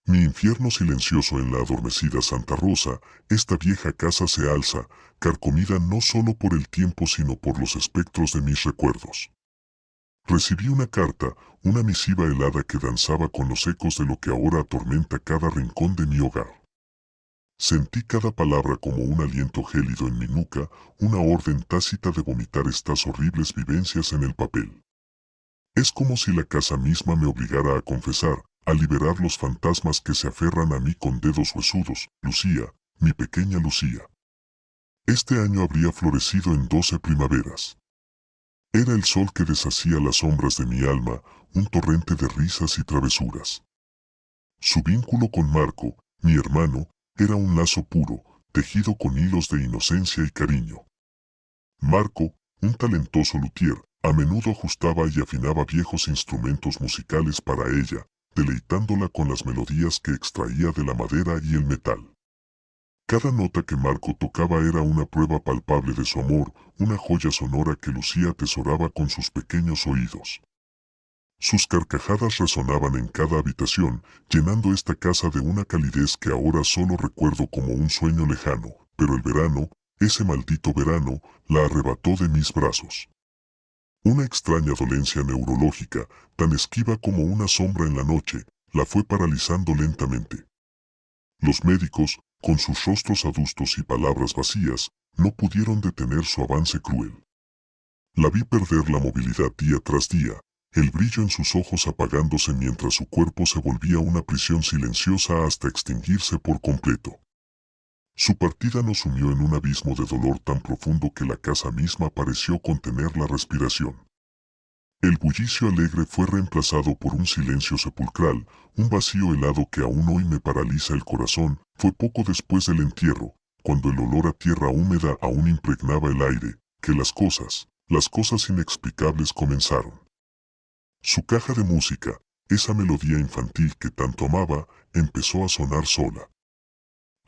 Mi infierno silencioso en la adormecida Santa Rosa, esta vieja casa se alza, carcomida no solo por el tiempo sino por los espectros de mis recuerdos. Recibí una carta, una misiva helada que danzaba con los ecos de lo que ahora atormenta cada rincón de mi hogar. Sentí cada palabra como un aliento gélido en mi nuca, una orden tácita de vomitar estas horribles vivencias en el papel. Es como si la casa misma me obligara a confesar, a liberar los fantasmas que se aferran a mí con dedos huesudos. Lucía, mi pequeña Lucía. Este año habría florecido en 12 primaveras. Era el sol que deshacía las sombras de mi alma, un torrente de risas y travesuras. Su vínculo con Marco, mi hermano, era un lazo puro, tejido con hilos de inocencia y cariño. Marco, un talentoso luthier, a menudo ajustaba y afinaba viejos instrumentos musicales para ella, deleitándola con las melodías que extraía de la madera y el metal. Cada nota que Marco tocaba era una prueba palpable de su amor, una joya sonora que Lucía atesoraba con sus pequeños oídos. Sus carcajadas resonaban en cada habitación, llenando esta casa de una calidez que ahora solo recuerdo como un sueño lejano, pero el verano, ese maldito verano, la arrebató de mis brazos. Una extraña dolencia neurológica, tan esquiva como una sombra en la noche, la fue paralizando lentamente. Los médicos, con sus rostros adustos y palabras vacías, no pudieron detener su avance cruel. La vi perder la movilidad día tras día, el brillo en sus ojos apagándose mientras su cuerpo se volvía una prisión silenciosa hasta extinguirse por completo. Su partida nos sumió en un abismo de dolor tan profundo que la casa misma pareció contener la respiración. El bullicio alegre fue reemplazado por un silencio sepulcral, un vacío helado que aún hoy me paraliza el corazón. Fue poco después del entierro, cuando el olor a tierra húmeda aún impregnaba el aire, que las cosas inexplicables comenzaron. Su caja de música, esa melodía infantil que tanto amaba, empezó a sonar sola.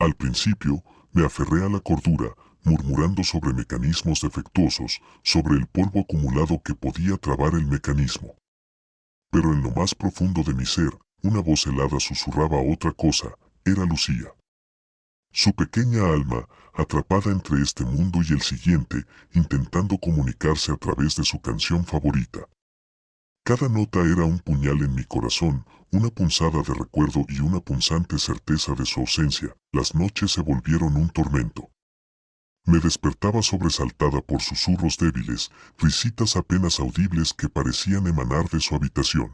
Al principio, me aferré a la cordura, murmurando sobre mecanismos defectuosos, sobre el polvo acumulado que podía trabar el mecanismo. Pero en lo más profundo de mi ser, una voz helada susurraba otra cosa, era Lucía. Su pequeña alma, atrapada entre este mundo y el siguiente, intentando comunicarse a través de su canción favorita. Cada nota era un puñal en mi corazón, una punzada de recuerdo y una punzante certeza de su ausencia. Las noches se volvieron un tormento. Me despertaba sobresaltada por susurros débiles, risitas apenas audibles que parecían emanar de su habitación.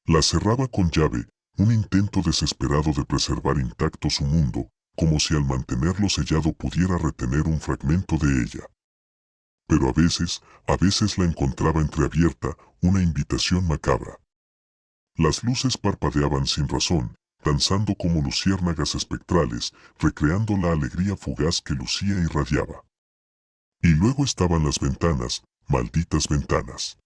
La cerraba con llave, un intento desesperado de preservar intacto su mundo, como si al mantenerlo sellado pudiera retener un fragmento de ella. Pero a veces la encontraba entreabierta, una invitación macabra. Las luces parpadeaban sin razón, danzando como luciérnagas espectrales, recreando la alegría fugaz que Lucía irradiaba. Y luego estaban las ventanas, malditas ventanas.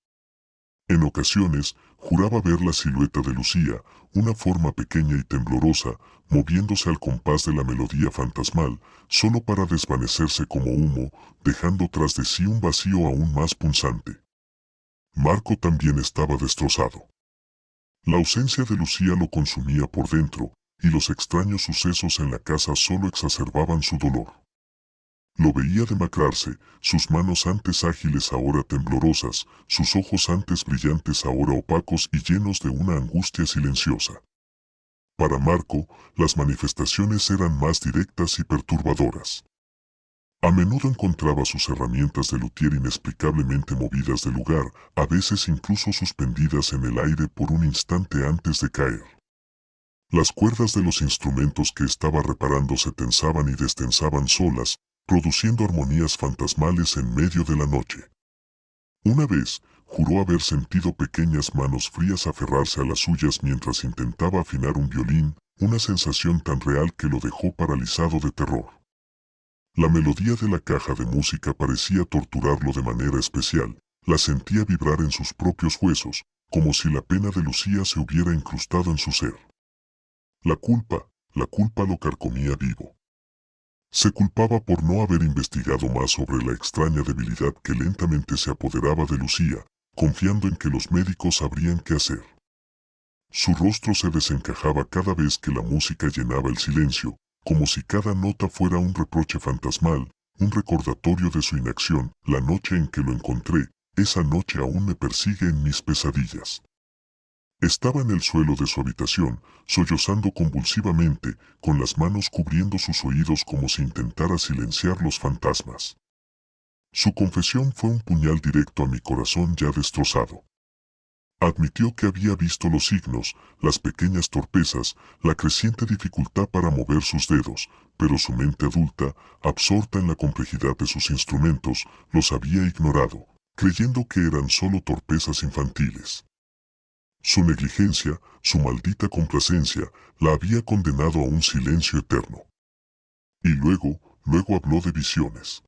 En ocasiones, juraba ver la silueta de Lucía, una forma pequeña y temblorosa, moviéndose al compás de la melodía fantasmal, solo para desvanecerse como humo, dejando tras de sí un vacío aún más punzante. Marco también estaba destrozado. La ausencia de Lucía lo consumía por dentro, y los extraños sucesos en la casa solo exacerbaban su dolor. Lo veía demacrarse, sus manos antes ágiles ahora temblorosas, sus ojos antes brillantes ahora opacos y llenos de una angustia silenciosa. Para Marco, las manifestaciones eran más directas y perturbadoras. A menudo encontraba sus herramientas de luthier inexplicablemente movidas del lugar, a veces incluso suspendidas en el aire por un instante antes de caer. Las cuerdas de los instrumentos que estaba reparando se tensaban y destensaban solas, produciendo armonías fantasmales en medio de la noche. Una vez, juró haber sentido pequeñas manos frías aferrarse a las suyas mientras intentaba afinar un violín, una sensación tan real que lo dejó paralizado de terror. La melodía de la caja de música parecía torturarlo de manera especial, la sentía vibrar en sus propios huesos, como si la pena de Lucía se hubiera incrustado en su ser. La culpa lo carcomía vivo. Se culpaba por no haber investigado más sobre la extraña debilidad que lentamente se apoderaba de Lucía, confiando en que los médicos sabrían qué hacer. Su rostro se desencajaba cada vez que la música llenaba el silencio, como si cada nota fuera un reproche fantasmal, un recordatorio de su inacción. La noche en que lo encontré, esa noche aún me persigue en mis pesadillas. Estaba en el suelo de su habitación, sollozando convulsivamente, con las manos cubriendo sus oídos como si intentara silenciar los fantasmas. Su confesión fue un puñal directo a mi corazón ya destrozado. Admitió que había visto los signos, las pequeñas torpezas, la creciente dificultad para mover sus dedos, pero su mente adulta, absorta en la complejidad de sus instrumentos, los había ignorado, creyendo que eran solo torpezas infantiles. Su negligencia, su maldita complacencia, la había condenado a un silencio eterno. Y luego habló de visiones.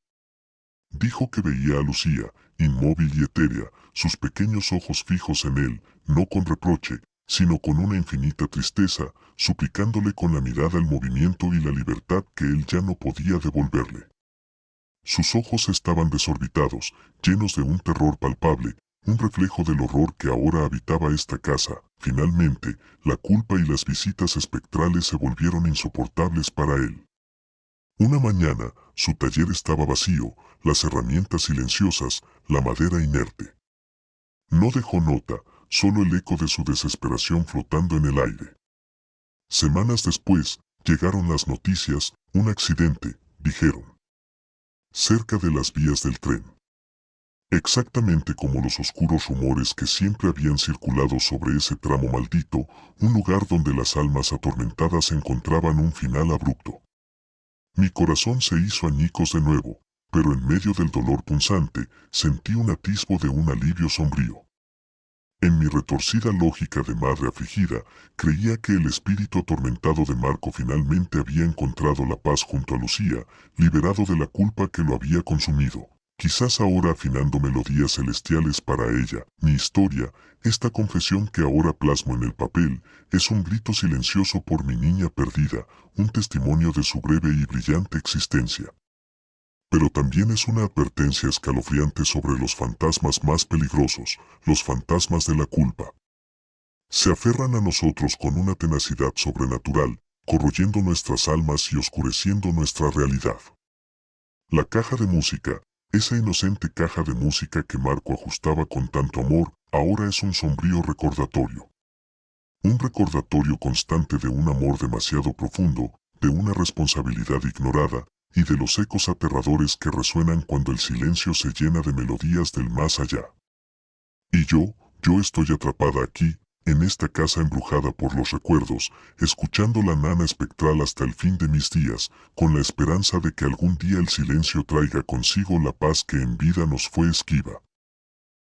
Dijo que veía a Lucía, inmóvil y etérea, sus pequeños ojos fijos en él, no con reproche, sino con una infinita tristeza, suplicándole con la mirada el movimiento y la libertad que él ya no podía devolverle. Sus ojos estaban desorbitados, llenos de un terror palpable, un reflejo del horror que ahora habitaba esta casa. Finalmente, la culpa y las visitas espectrales se volvieron insoportables para él. Una mañana, su taller estaba vacío, las herramientas silenciosas, la madera inerte. No dejó nota, solo el eco de su desesperación flotando en el aire. Semanas después, llegaron las noticias, un accidente, dijeron. Cerca de las vías del tren. Exactamente como los oscuros rumores que siempre habían circulado sobre ese tramo maldito, un lugar donde las almas atormentadas encontraban un final abrupto. Mi corazón se hizo añicos de nuevo, pero en medio del dolor punzante, sentí un atisbo de un alivio sombrío. En mi retorcida lógica de madre afligida, creía que el espíritu atormentado de Marco finalmente había encontrado la paz junto a Lucía, liberado de la culpa que lo había consumido. Quizás ahora afinando melodías celestiales para ella, mi historia, esta confesión que ahora plasmo en el papel, es un grito silencioso por mi niña perdida, un testimonio de su breve y brillante existencia. Pero también es una advertencia escalofriante sobre los fantasmas más peligrosos, los fantasmas de la culpa. Se aferran a nosotros con una tenacidad sobrenatural, corroyendo nuestras almas y oscureciendo nuestra realidad. La caja de música, esa inocente caja de música que Marco ajustaba con tanto amor, ahora es un sombrío recordatorio. Un recordatorio constante de un amor demasiado profundo, de una responsabilidad ignorada, y de los ecos aterradores que resuenan cuando el silencio se llena de melodías del más allá. Y yo estoy atrapada aquí, en esta casa embrujada por los recuerdos, escuchando la nana espectral hasta el fin de mis días, con la esperanza de que algún día el silencio traiga consigo la paz que en vida nos fue esquiva.